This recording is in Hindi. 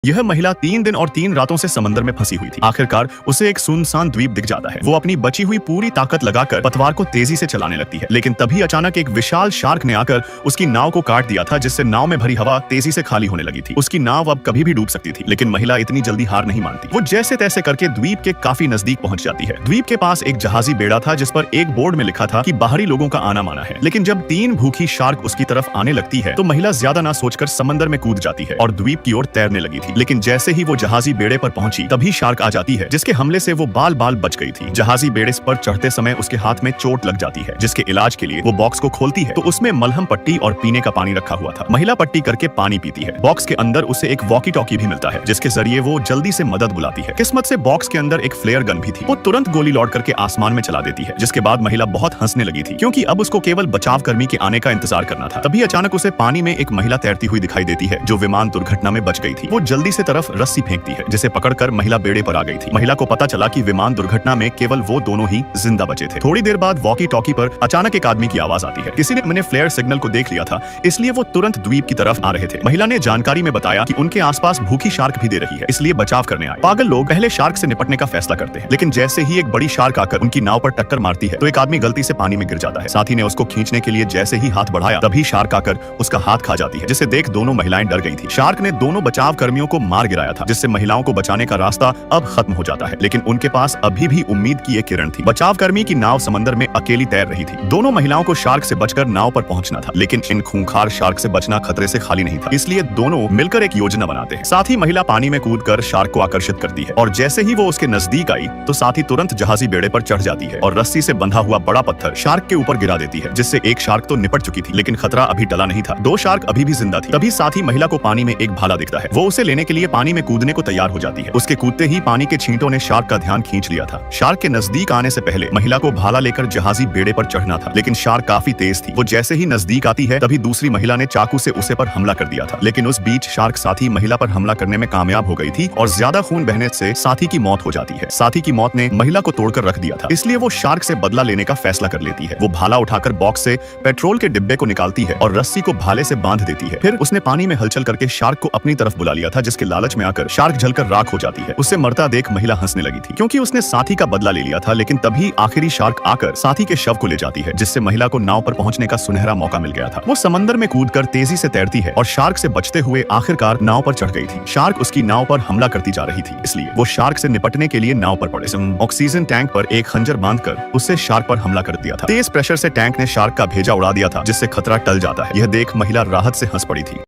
यह महिला 3 दिन और 3 रातों से समंदर में फंसी हुई थी। आखिरकार उसे एक सुनसान द्वीप दिख जाता है। वो अपनी बची हुई पूरी ताकत लगाकर पतवार को तेजी से चलाने लगती है, लेकिन तभी अचानक एक विशाल शार्क ने आकर उसकी नाव को काट दिया था, जिससे नाव में भरी हवा तेजी से खाली होने लगी थी। उसकी नाव अब कभी भी डूब सकती थी, लेकिन महिला इतनी जल्दी हार नहीं मानती। वो जैसे तैसे करके द्वीप के काफी नजदीक पहुंच जाती है। द्वीप के पास एक जहाजी बेड़ा था, जिस पर एक बोर्ड में लिखा था कि बाहरी लोगों का आना माना है। लेकिन जब 3 भूखी शार्क उसकी तरफ आने लगती है, तो महिला ज्यादा ना सोचकर समंदर में कूद जाती है और द्वीप की ओर तैरने लगी थी। लेकिन जैसे ही वो जहाजी बेड़े पर पहुंची, तभी शार्क आ जाती है, जिसके हमले से वो बाल बाल बच गई थी। जहाजी बेड़े पर चढ़ते समय उसके हाथ में चोट लग जाती है, जिसके इलाज के लिए वो बॉक्स को खोलती है तो उसमें मलहम पट्टी और पीने का पानी रखा हुआ था। महिला पट्टी करके पानी पीती है। बॉक्स के अंदर उसे एक वॉकी टॉकी भी मिलता है, जिसके जरिए वो जल्दी से मदद बुलाती है। किस्मत से बॉक्स के अंदर एक फ्लेयर गन भी थी। वो तुरंत गोली लौट करके आसमान में चला देती है, जिसके बाद महिला बहुत हंसने लगी थी, क्योंकि अब उसको केवल बचाव कर्मी के आने का इंतजार करना था। तभी अचानक उसे पानी में एक महिला तैरती हुई दिखाई देती है, जो विमान दुर्घटना में बच गई थी। वो जल्दी से तरफ रस्सी फेंकती है, जिसे पकड़कर महिला बेड़े पर आ गई थी। महिला को पता चला कि विमान दुर्घटना में केवल वो दोनों ही जिंदा बचे थे। थोड़ी देर बाद वॉकी टॉकी पर अचानक एक आदमी की आवाज आती है। किसी ने मैंने फ्लेयर सिग्नल को देख लिया था, इसलिए वो तुरंत द्वीप की तरफ आ रहे थे। महिला ने जानकारी में बताया कि उनके आसपास भूखी शार्क भी दे रही है, इसलिए बचाव करने आए। पागल लोग पहले शार्क से निपटने का फैसला करते हैं, लेकिन जैसे ही एक बड़ी शार्क आकर उनकी नाव पर टक्कर मारती है, तो एक आदमी गलती से पानी में गिर जाता है। साथी ने उसको खींचने के लिए जैसे ही हाथ बढ़ाया, तभी शार्क आकर उसका हाथ खा जाती है, जिसे देख दोनों महिलाएं डर गई थी। शार्क ने दोनों बचाव कर्मियों को मार गिराया था, जिससे महिलाओं को बचाने का रास्ता अब खत्म हो जाता है। लेकिन उनके पास अभी भी उम्मीद की एक किरण थी। बचाव कर्मी की नाव समंदर में अकेली तैर रही थी। दोनों महिलाओं को शार्क से बचकर नाव पर पहुंचना था, लेकिन इन खूंखार शार्क से बचना खतरे से खाली नहीं था, इसलिए दोनों मिलकर एक योजना बनाते हैं। साथ ही महिला पानी में कूदकर शार्क को आकर्षित करती है, और जैसे ही वो उसके नजदीक आई, तो साथी तुरंत जहाजी बेड़े पर चढ़ जाती है और रस्सी से बंधा हुआ बड़ा पत्थर शार्क के ऊपर गिरा देती है, जिससे एक शार्क तो निपट चुकी थी, लेकिन खतरा अभी टला नहीं था। 2 शार्क अभी भी जिंदा थी। तभी साथी महिला को पानी में एक भाला दिखता है। वो उसे लेने के लिए पानी में कूदने को तैयार हो जाती है। उसके कूदते ही पानी के छींटों ने शार्क का ध्यान खींच लिया था। शार्क के नजदीक आने से पहले महिला को भाला लेकर जहाजी बेड़े पर चढ़ना था, लेकिन शार्क काफी तेज थी। वो जैसे ही नजदीक आती है, तभी दूसरी महिला ने चाकू से उसे पर हमला कर दिया था, लेकिन उस बीच शार्क साथी महिला पर हमला करने में कामयाब हो गई थी और ज्यादा खून बहने से साथी की मौत हो जाती है। साथी की मौत ने महिला को तोड़कर रख दिया था, इसलिए वो शार्क से बदला लेने का फैसला कर लेती है। वो भाला उठाकर बॉक्स से पेट्रोल के डिब्बे को निकालती है और रस्सी को भाले से बांध देती है। फिर उसने पानी में हलचल करके शार्क को अपनी तरफ बुला लिया था, जिसके लालच में आकर शार्क जलकर राख हो जाती है। उसे मरता देख महिला हंसने लगी थी, क्योंकि उसने साथी का बदला ले लिया था। लेकिन तभी आखिरी शार्क आकर साथी के शव को ले जाती है, जिससे महिला को नाव पर पहुंचने का सुनहरा मौका मिल गया था। वो समंदर में कूदकर तेजी से तैरती है और शार्क से बचते हुए आखिरकार नाव पर चढ़ गई थी। शार्क उसकी नाव पर हमला करती जा रही थी, इसलिए वो शार्क से निपटने के लिए नाव पर पड़े। ऑक्सीजन टैंक पर एक खंजर बांधकर उससे शार्क पर हमला कर दिया था। तेज प्रेशर से टैंक ने शार्क का भेजा उड़ा दिया था, जिससे खतरा टल जाता है। यह देख महिला राहत से हंस पड़ी थी।